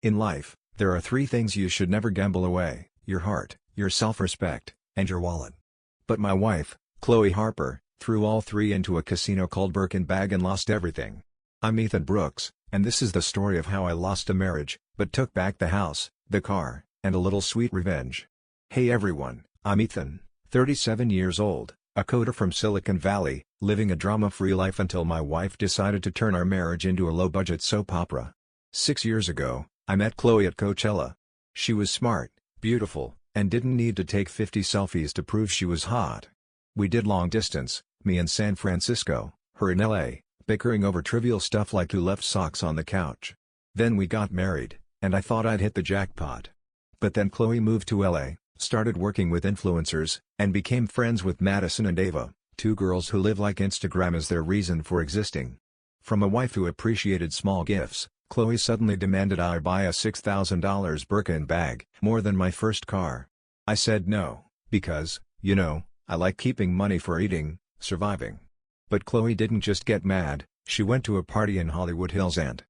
In life, there are three things you should never gamble away: your heart, your self-respect, and your wallet. But my wife, Chloe Harper, threw all three into a casino called Birkin bag and lost everything. I'm Ethan Brooks, and this is the story of how I lost a marriage, but took back the house, the car, and a little sweet revenge. Hey everyone, I'm Ethan, 37 years old, a coder from Silicon Valley, living a drama-free life until my wife decided to turn our marriage into a low-budget soap opera. 6 years ago, I met Chloe at Coachella. She was smart, beautiful, and didn't need to take 50 selfies to prove she was hot. We did long distance, me in San Francisco, her in LA, bickering over trivial stuff like who left socks on the couch. Then we got married, and I thought I'd hit the jackpot. But then Chloe moved to LA, started working with influencers, and became friends with Madison and Ava, two girls who live like Instagram as their reason for existing. From a wife who appreciated small gifts, Chloe suddenly demanded I buy a $6,000 Birkin bag, more than my first car. I said no, because, I like keeping money for eating, surviving. But Chloe didn't just get mad, she went to a party in Hollywood Hills and,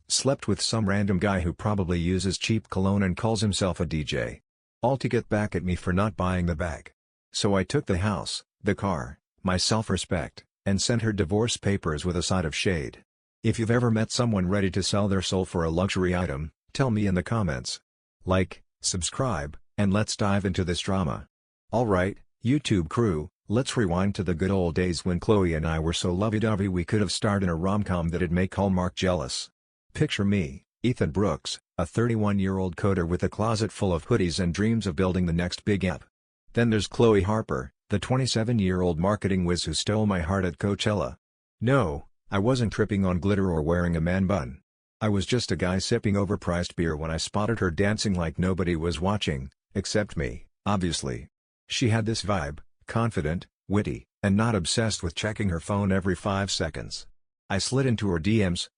slept with some random guy who probably uses cheap cologne and calls himself a DJ. All to get back at me for not buying the bag. So I took the house, the car, my self-respect, and sent her divorce papers with a side of shade. If you've ever met someone ready to sell their soul for a luxury item, tell me in the comments. Like, subscribe, and let's dive into this drama. Alright, YouTube crew, let's rewind to the good old days when Chloe and I were so lovey-dovey we could have starred in a rom-com that'd make Hallmark jealous. Picture me, Ethan Brooks, a 31-year-old coder with a closet full of hoodies and dreams of building the next big app. Then there's Chloe Harper, the 27-year-old marketing whiz who stole my heart at Coachella. No, I wasn't tripping on glitter or wearing a man bun. I was just a guy sipping overpriced beer when I spotted her dancing like nobody was watching, except me, obviously. She had this vibe, confident, witty, and not obsessed with checking her phone every 5 seconds. I slid into her DMs,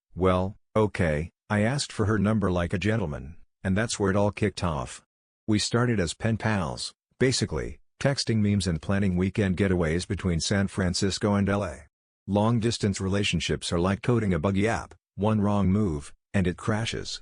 I asked for her number like a gentleman, and that's where it all kicked off. We started as pen pals, basically, texting memes and planning weekend getaways between San Francisco and LA. Long-distance relationships are like coding a buggy app, one wrong move, and it crashes.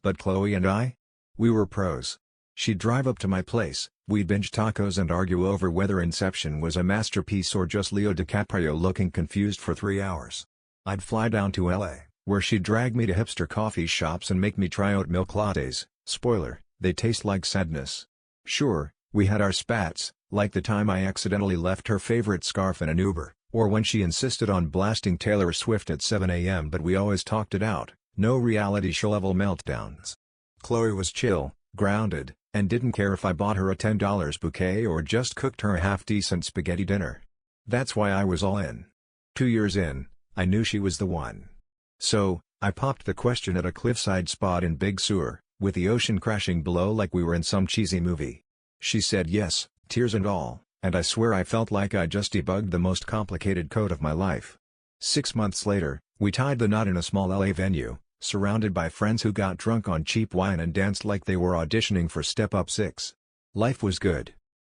But Chloe and I? We were pros. She'd drive up to my place, we'd binge tacos and argue over whether Inception was a masterpiece or just Leo DiCaprio looking confused for 3 hours. I'd fly down to LA, where she'd drag me to hipster coffee shops and make me try out milk lattes. Spoiler, they taste like sadness. Sure, we had our spats, like the time I accidentally left her favorite scarf in an Uber, or when she insisted on blasting Taylor Swift at 7 a.m. but we always talked it out, no reality show level meltdowns. Chloe was chill, grounded, and didn't care if I bought her a $10 bouquet or just cooked her a half-decent spaghetti dinner. That's why I was all in. 2 years in, I knew she was the one. So, I popped the question at a cliffside spot in Big Sur, with the ocean crashing below like we were in some cheesy movie. She said yes, tears and all, and I swear I felt like I just debugged the most complicated code of my life. 6 months later, we tied the knot in a small LA venue, surrounded by friends who got drunk on cheap wine and danced like they were auditioning for Step Up 6. Life was good.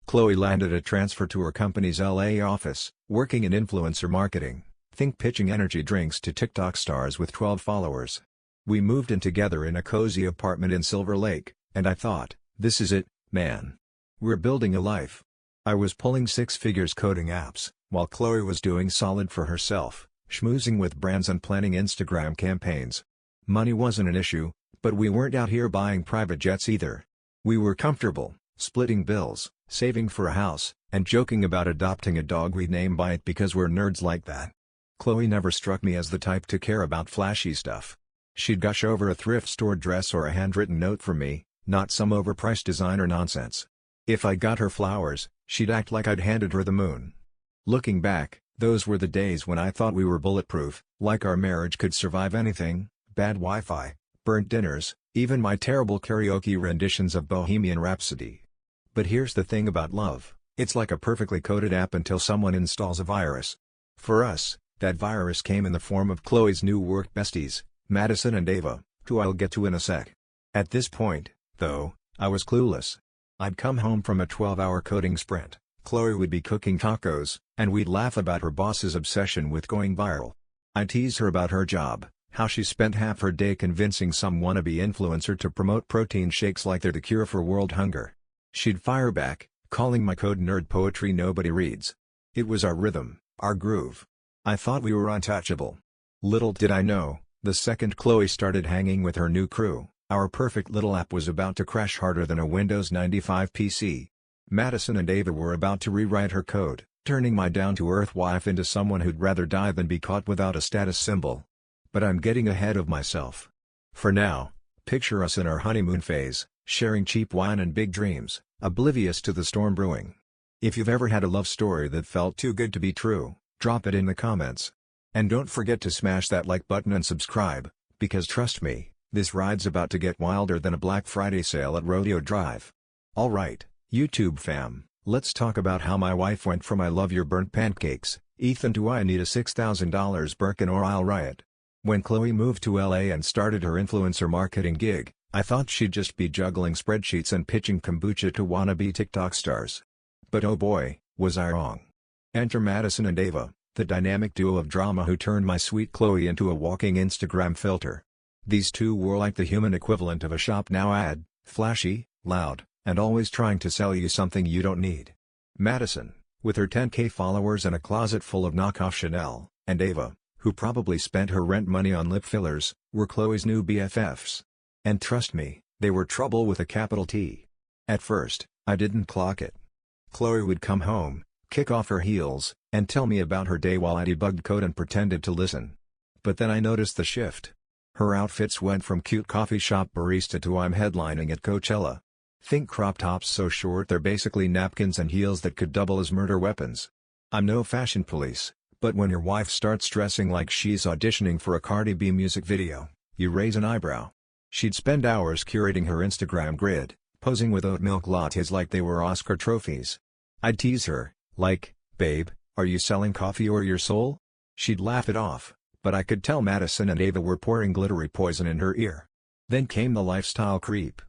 Chloe landed a transfer to her company's LA office, working in influencer marketing. Think pitching energy drinks to TikTok stars with 12 followers. We moved in together in a cozy apartment in Silver Lake, and I thought, this is it, man. We're building a life. I was pulling 6 figures coding apps, while Chloe was doing solid for herself, schmoozing with brands and planning Instagram campaigns. Money wasn't an issue, but we weren't out here buying private jets either. We were comfortable, splitting bills, saving for a house, and joking about adopting a dog we'd name by it because we're nerds like that. Chloe never struck me as the type to care about flashy stuff. She'd gush over a thrift store dress or a handwritten note from me, not some overpriced designer nonsense. If I got her flowers, she'd act like I'd handed her the moon. Looking back, those were the days when I thought we were bulletproof, like our marriage could survive anything: bad Wi-Fi, burnt dinners, even my terrible karaoke renditions of Bohemian Rhapsody. But here's the thing about love, it's like a perfectly coded app until someone installs a virus. For us, that virus came in the form of Chloe's new work besties, Madison and Ava, who I'll get to in a sec. At this point, though, I was clueless. I'd come home from a 12-hour coding sprint, Chloe would be cooking tacos, and we'd laugh about her boss's obsession with going viral. I'd tease her about her job, How she spent half her day convincing some wannabe influencer to promote protein shakes like they're the cure for world hunger. She'd fire back, calling my code nerd poetry nobody reads. It was our rhythm, our groove. I thought we were untouchable. Little did I know, the second Chloe started hanging with her new crew, our perfect little app was about to crash harder than a Windows 95 PC. Madison and Ava were about to rewrite her code, turning my down-to-earth wife into someone who'd rather die than be caught without a status symbol. But I'm getting ahead of myself. For now, picture us in our honeymoon phase, sharing cheap wine and big dreams, oblivious to the storm brewing. If you've ever had a love story that felt too good to be true, drop it in the comments. And don't forget to smash that like button and subscribe, because trust me, this ride's about to get wilder than a Black Friday sale at Rodeo Drive. Alright, YouTube fam, let's talk about how my wife went from "I love your burnt pancakes, Ethan" to "I need a $6,000 Birkin or I'll riot." When Chloe moved to LA and started her influencer marketing gig, I thought she'd just be juggling spreadsheets and pitching kombucha to wannabe TikTok stars. But oh boy, was I wrong. Enter Madison and Ava, the dynamic duo of drama who turned my sweet Chloe into a walking Instagram filter. These two were like the human equivalent of a Shop Now ad, flashy, loud, and always trying to sell you something you don't need. Madison, with her 10K followers and a closet full of knockoff Chanel, and Ava, who probably spent her rent money on lip fillers, were Chloe's new BFFs. And trust me, they were trouble with a capital T. At first, I didn't clock it. Chloe would come home, kick off her heels, and tell me about her day while I debugged code and pretended to listen. But then I noticed the shift. Her outfits went from cute coffee shop barista to "I'm headlining at Coachella." Think crop tops so short they're basically napkins and heels that could double as murder weapons. I'm no fashion police, but when your wife starts dressing like she's auditioning for a Cardi B music video, you raise an eyebrow. She'd spend hours curating her Instagram grid, posing with oat milk lattes like they were Oscar trophies. I'd tease her, like, "Babe, are you selling coffee or your soul?" She'd laugh it off, but I could tell Madison and Ava were pouring glittery poison in her ear. Then came the lifestyle creep.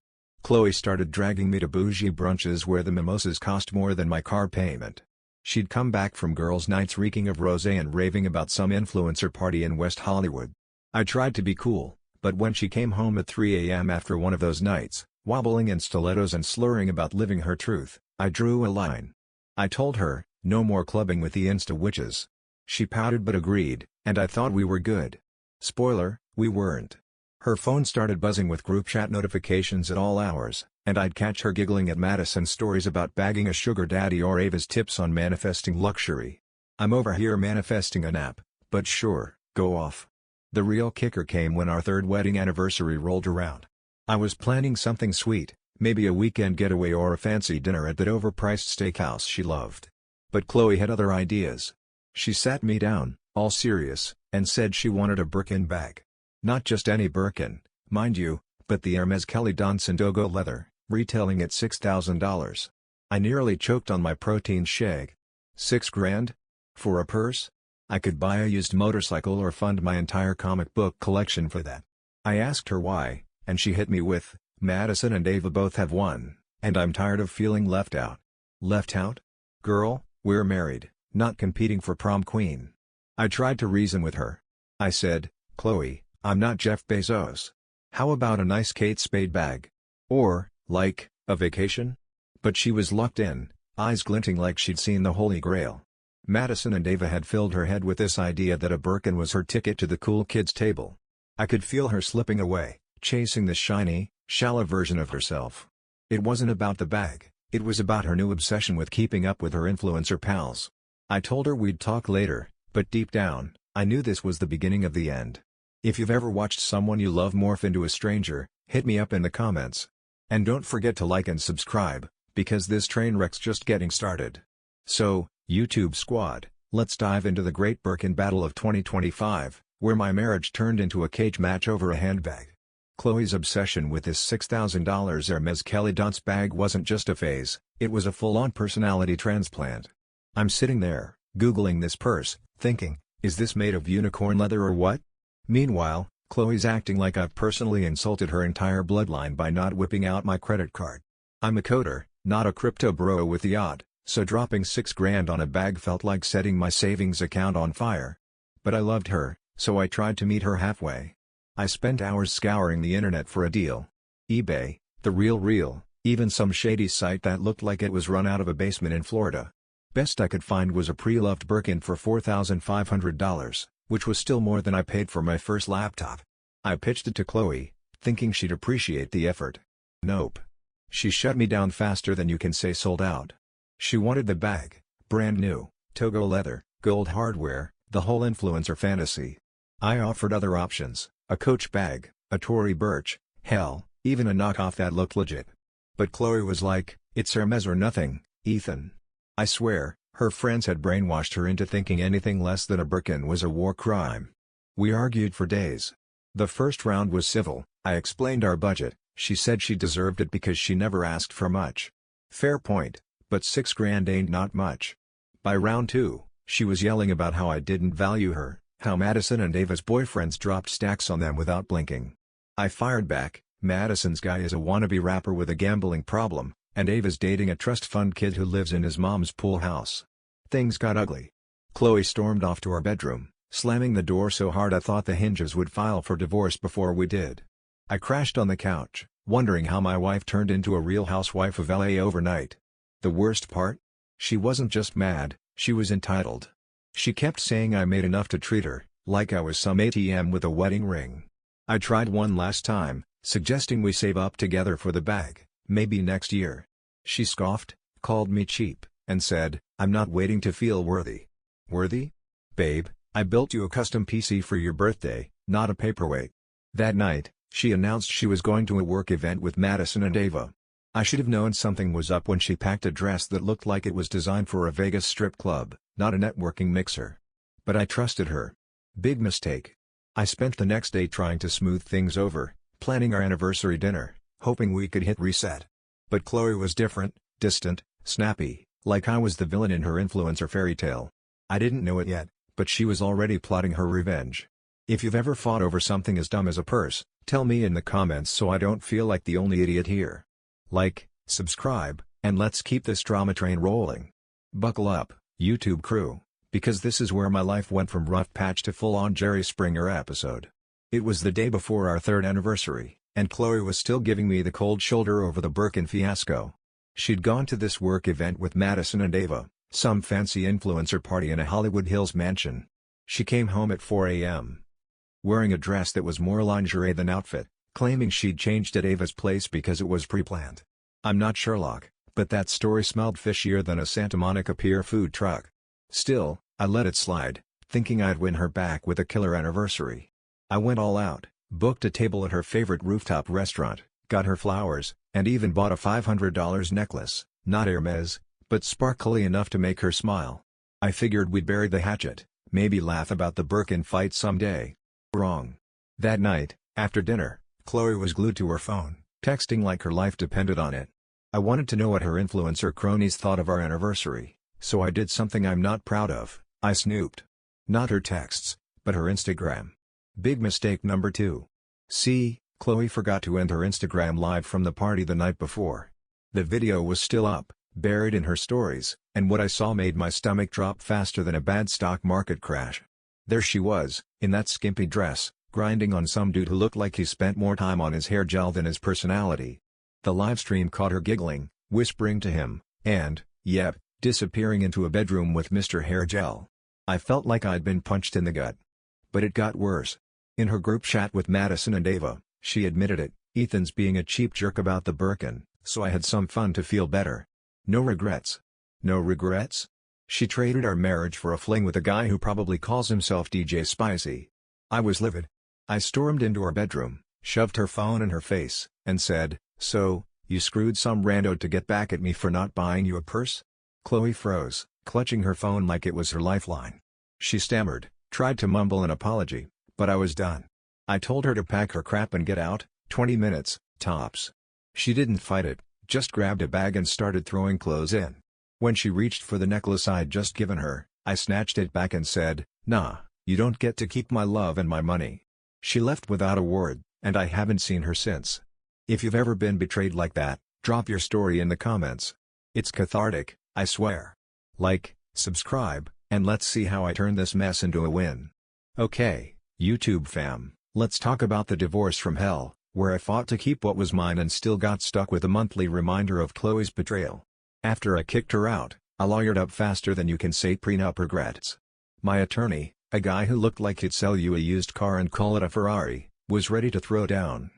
Chloe started dragging me to bougie brunches where the mimosas cost more than my car payment. She'd come back from girls' nights reeking of rosé and raving about some influencer party in West Hollywood. I tried to be cool, but when she came home at 3 a.m. after one of those nights, wobbling in stilettos and slurring about living her truth, I drew a line. I told her, no more clubbing with the Insta witches. She pouted but agreed, and I thought we were good. Spoiler, we weren't. Her phone started buzzing with group chat notifications at all hours, and I'd catch her giggling at Madison's stories about bagging a sugar daddy or Ava's tips on manifesting luxury. I'm over here manifesting a nap, but sure, go off. The real kicker came when our third wedding anniversary rolled around. I was planning something sweet, maybe a weekend getaway or a fancy dinner at that overpriced steakhouse she loved. But Chloe had other ideas. She sat me down, all serious, and said she wanted a Birkin bag. Not just any Birkin, mind you, but the Hermes Kelly Donsendogo leather, retailing at $6,000. I nearly choked on my protein shake. $6,000? For a purse? I could buy a used motorcycle or fund my entire comic book collection for that. I asked her why, and she hit me with, "Madison and Ava both have one, and I'm tired of feeling left out." Left out? Girl, we're married, not competing for prom queen. I tried to reason with her. I said, "Chloe, I'm not Jeff Bezos. How about a nice Kate Spade bag? Or, like, a vacation?" But she was locked in, eyes glinting like she'd seen the Holy Grail. Madison and Ava had filled her head with this idea that a Birkin was her ticket to the cool kids table. I could feel her slipping away, chasing the shiny, shallow version of herself. It wasn't about the bag, it was about her new obsession with keeping up with her influencer pals. I told her we'd talk later, but deep down, I knew this was the beginning of the end. If you've ever watched someone you love morph into a stranger, hit me up in the comments. And don't forget to like and subscribe, because this train wreck's just getting started. So, YouTube squad, let's dive into the great Birkin battle of 2025, where my marriage turned into a cage match over a handbag. Chloe's obsession with this $6,000 Hermes Kelly Dance bag wasn't just a phase, it was a full-on personality transplant. I'm sitting there, Googling this purse, thinking, is this made of unicorn leather or what? Meanwhile, Chloe's acting like I've personally insulted her entire bloodline by not whipping out my credit card. I'm a coder, not a crypto bro with the yacht, so dropping $6,000 on a bag felt like setting my savings account on fire. But I loved her, so I tried to meet her halfway. I spent hours scouring the internet for a deal. eBay, The Real, even some shady site that looked like it was run out of a basement in Florida. Best I could find was a pre-loved Birkin for $4,500, which was still more than I paid for my first laptop. I pitched it to Chloe, thinking she'd appreciate the effort. Nope. She shut me down faster than you can say sold out. She wanted the bag, brand new, Togo leather, gold hardware, the whole influencer fantasy. I offered other options, a Coach bag, a Tory Burch, hell, even a knockoff that looked legit. But Chloe was like, it's Hermes or nothing, Ethan. I swear, her friends had brainwashed her into thinking anything less than a Birkin was a war crime. We argued for days. The first round was civil. I explained our budget. She said she deserved it because she never asked for much. Fair point, but $6,000 ain't not much. By round 2, she was yelling about how I didn't value her, how Madison and Ava's boyfriends dropped stacks on them without blinking. I fired back, Madison's guy is a wannabe rapper with a gambling problem, and Ava's dating a trust fund kid who lives in his mom's pool house. Things got ugly. Chloe stormed off to our bedroom, slamming the door so hard I thought the hinges would file for divorce before we did. I crashed on the couch, wondering how my wife turned into a real housewife of LA overnight. The worst part? She wasn't just mad, she was entitled. She kept saying I made enough to treat her, like I was some ATM with a wedding ring. I tried one last time, suggesting we save up together for the bag, maybe next year. She scoffed, called me cheap, and said, I'm not waiting to feel worthy. Worthy? Babe, I built you a custom PC for your birthday, not a paperweight. That night, she announced she was going to a work event with Madison and Ava. I should have known something was up when she packed a dress that looked like it was designed for a Vegas strip club, not a networking mixer. But I trusted her. Big mistake. I spent the next day trying to smooth things over, planning our anniversary dinner, hoping we could hit reset. But Chloe was different, distant, snappy, like I was the villain in her influencer fairy tale. I didn't know it yet, but she was already plotting her revenge. If you've ever fought over something as dumb as a purse, tell me in the comments so I don't feel like the only idiot here. Like, subscribe, and let's keep this drama train rolling. Buckle up, YouTube crew, because this is where my life went from rough patch to full-on Jerry Springer episode. It was the day before our 3rd anniversary, and Chloe was still giving me the cold shoulder over the Birkin fiasco. She'd gone to this work event with Madison and Ava, some fancy influencer party in a Hollywood Hills mansion. She came home at 4 a.m. wearing a dress that was more lingerie than outfit, claiming she'd changed at Ava's place because it was pre-planned. I'm not Sherlock, but that story smelled fishier than a Santa Monica Pier food truck. Still, I let it slide, thinking I'd win her back with a killer anniversary. I went all out, booked a table at her favorite rooftop restaurant, got her flowers, and even bought a $500 necklace, not Hermes, but sparkly enough to make her smile. I figured we'd bury the hatchet, maybe laugh about the Birkin fight someday. Wrong. That night, after dinner, Chloe was glued to her phone, texting like her life depended on it. I wanted to know what her influencer cronies thought of our anniversary, so I did something I'm not proud of. I snooped. Not her texts, but her Instagram. Big mistake number 2. See, Chloe forgot to end her Instagram live from the party the night before. The video was still up, buried in her stories, and what I saw made my stomach drop faster than a bad stock market crash. There she was, in that skimpy dress, grinding on some dude who looked like he spent more time on his hair gel than his personality. The livestream caught her giggling, whispering to him, and, yep, disappearing into a bedroom with Mr. Hair Gel. I felt like I'd been punched in the gut. But it got worse. In her group chat with Madison and Ava, she admitted it, Ethan's being a cheap jerk about the Birkin, so I had some fun to feel better. No regrets. No regrets? She traded our marriage for a fling with a guy who probably calls himself DJ Spicy. I was livid. I stormed into her bedroom, shoved her phone in her face, and said, "So, you screwed some rando to get back at me for not buying you a purse?" Chloe froze, clutching her phone like it was her lifeline. She stammered, tried to mumble an apology, but I was done. I told her to pack her crap and get out, 20 minutes, tops. She didn't fight it, just grabbed a bag and started throwing clothes in. When she reached for the necklace I'd just given her, I snatched it back and said, "Nah, you don't get to keep my love and my money." She left without a word, and I haven't seen her since. If you've ever been betrayed like that, drop your story in the comments. It's cathartic, I swear. Like, subscribe, and let's see how I turn this mess into a win. Okay, YouTube fam, Let's talk about the divorce from hell, where I fought to keep what was mine and still got stuck with a monthly reminder of Chloe's betrayal. After I kicked her out, I lawyered up faster than you can say prenup regrets. My attorney, a guy who looked like he'd sell you a used car and call it a Ferrari, was ready to throw down.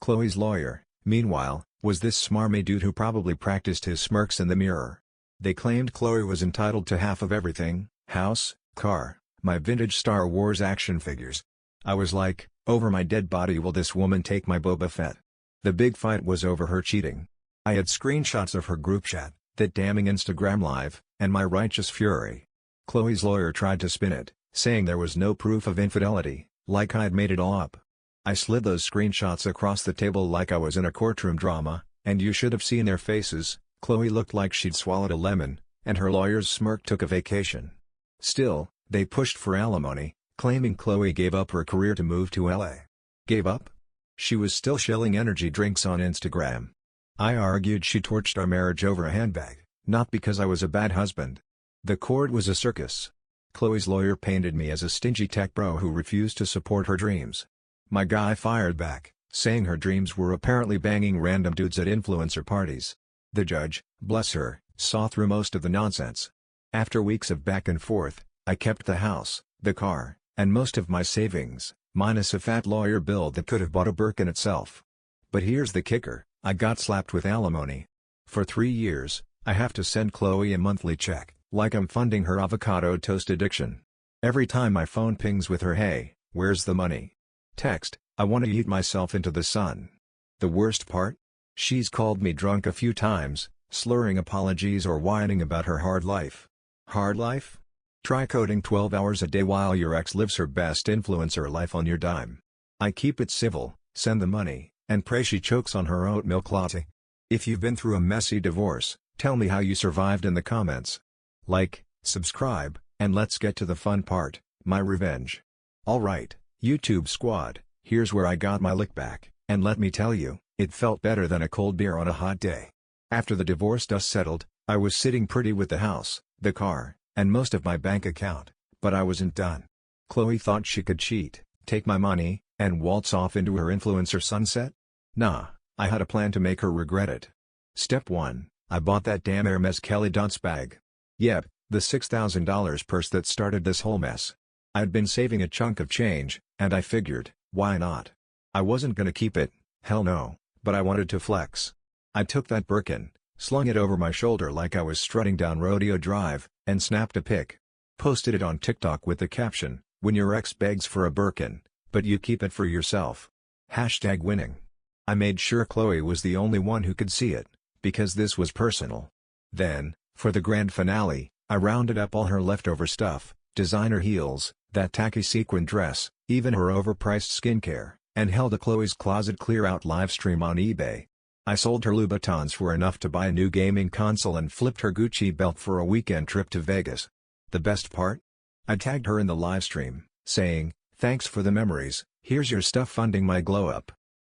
Chloe's lawyer, meanwhile, was this smarmy dude who probably practiced his smirks in the mirror. They claimed Chloe was entitled to half of everything: house, car, my vintage Star Wars action figures. I was like, over my dead body will this woman take my Boba Fett? The big fight was over her cheating. I had screenshots of her group chat, that damning Instagram live, and my righteous fury. Chloe's lawyer tried to spin it, saying there was no proof of infidelity, like I'd made it all up. I slid those screenshots across the table like I was in a courtroom drama, and you should have seen their faces. Chloe looked like she'd swallowed a lemon, and her lawyer's smirk took a vacation. Still, they pushed for alimony, claiming Chloe gave up her career to move to LA. Gave up? She was still shilling energy drinks on Instagram. I argued she torched our marriage over a handbag, not because I was a bad husband. The court was a circus. Chloe's lawyer painted me as a stingy tech bro who refused to support her dreams. My guy fired back, saying her dreams were apparently banging random dudes at influencer parties. The judge, bless her, saw through most of the nonsense. After weeks of back and forth, I kept the house, the car, and most of my savings, minus a fat lawyer bill that could have bought a Birkin itself. But here's the kicker, I got slapped with alimony. For 3 years, I have to send Chloe a monthly check, like I'm funding her avocado toast addiction. Every time my phone pings with her "Hey, where's the money?" text, I want to eat myself into the sun. The worst part? She's called me drunk a few times, slurring apologies or whining about her hard life. Hard life? Try coding 12 hours a day while your ex lives her best influencer life on your dime. I keep it civil, send the money, and pray she chokes on her oat milk latte. If you've been through a messy divorce, tell me how you survived in the comments. Like, subscribe, and let's get to the fun part, my revenge. Alright, YouTube squad, here's where I got my lick back, and let me tell you, it felt better than a cold beer on a hot day. After the divorce dust settled, I was sitting pretty with the house, the car, and most of my bank account, but I wasn't done. Chloe thought she could cheat, take my money, and waltz off into her influencer sunset? Nah, I had a plan to make her regret it. Step 1, I bought that damn Hermes Kelly dunce bag. Yep, the $6,000 purse that started this whole mess. I'd been saving a chunk of change, and I figured, why not? I wasn't gonna keep it, hell no, but I wanted to flex. I took that Birkin, slung it over my shoulder like I was strutting down Rodeo Drive, and snapped a pic. Posted it on TikTok with the caption, "When your ex begs for a Birkin, but you keep it for yourself." Hashtag winning. I made sure Chloe was the only one who could see it, because this was personal. Then, for the grand finale, I rounded up all her leftover stuff, designer heels, that tacky sequin dress, even her overpriced skincare, and held a Chloe's Closet Clear Out livestream on eBay. I sold her Louboutins for enough to buy a new gaming console and flipped her Gucci belt for a weekend trip to Vegas. The best part? I tagged her in the livestream, saying, "Thanks for the memories, here's your stuff funding my glow up."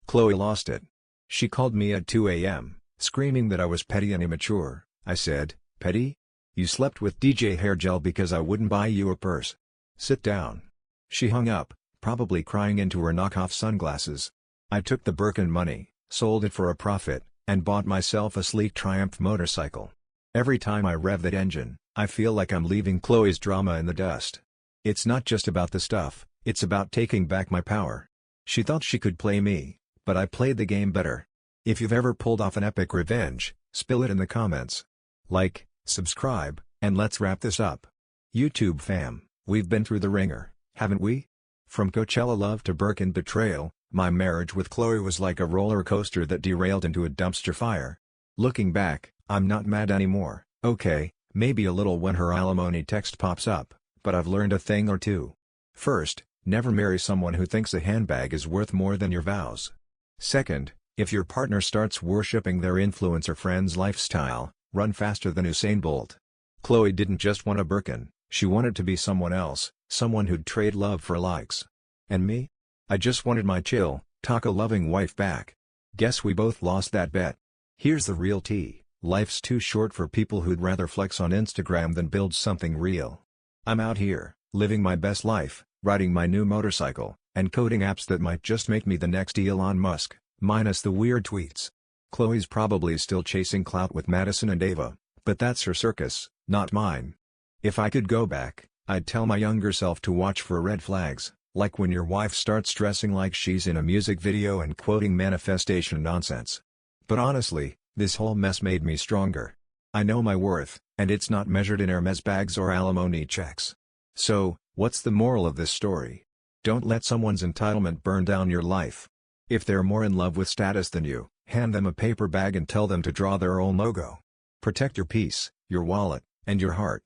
Chloe lost it. She called me at 2 a.m., screaming that I was petty and immature. I said, "Petty? You slept with DJ Hair Gel because I wouldn't buy you a purse. Sit down." She hung up, probably crying into her knockoff sunglasses. I took the Birkin money, sold it for a profit, and bought myself a sleek Triumph motorcycle. Every time I rev that engine, I feel like I'm leaving Chloe's drama in the dust. It's not just about the stuff, it's about taking back my power. She thought she could play me, but I played the game better. If you've ever pulled off an epic revenge, spill it in the comments. Like, subscribe, and let's wrap this up. YouTube fam, we've been through the ringer, haven't we? From Coachella love to Birkin betrayal, my marriage with Chloe was like a roller coaster that derailed into a dumpster fire. Looking back, I'm not mad anymore. Okay, maybe a little when her alimony text pops up, but I've learned a thing or two. First, never marry someone who thinks a handbag is worth more than your vows. Second, if your partner starts worshipping their influencer friend's lifestyle, run faster than Usain Bolt. Chloe didn't just want a Birkin, she wanted to be someone else, someone who'd trade love for likes. And me? I just wanted my chill, taco-loving wife back. Guess we both lost that bet. Here's the real tea, life's too short for people who'd rather flex on Instagram than build something real. I'm out here, living my best life, riding my new motorcycle, and coding apps that might just make me the next Elon Musk, minus the weird tweets. Chloe's probably still chasing clout with Madison and Ava, but that's her circus, not mine. If I could go back, I'd tell my younger self to watch for red flags, like when your wife starts dressing like she's in a music video and quoting manifestation nonsense. But honestly, this whole mess made me stronger. I know my worth, and it's not measured in Hermes bags or alimony checks. So, what's the moral of this story? Don't let someone's entitlement burn down your life. If they're more in love with status than you, hand them a paper bag and tell them to draw their own logo. Protect your peace, your wallet, and your heart.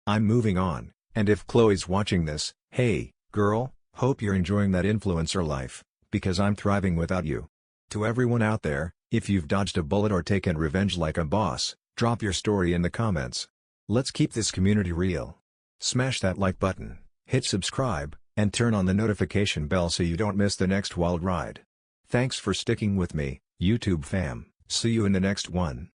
I'm moving on, and if Chloe's watching this, hey, girl, hope you're enjoying that influencer life, because I'm thriving without you. To everyone out there, if you've dodged a bullet or taken revenge like a boss, drop your story in the comments. Let's keep this community real. Smash that like button, hit subscribe, and turn on the notification bell so you don't miss the next wild ride. Thanks for sticking with me, YouTube fam. See you in the next one.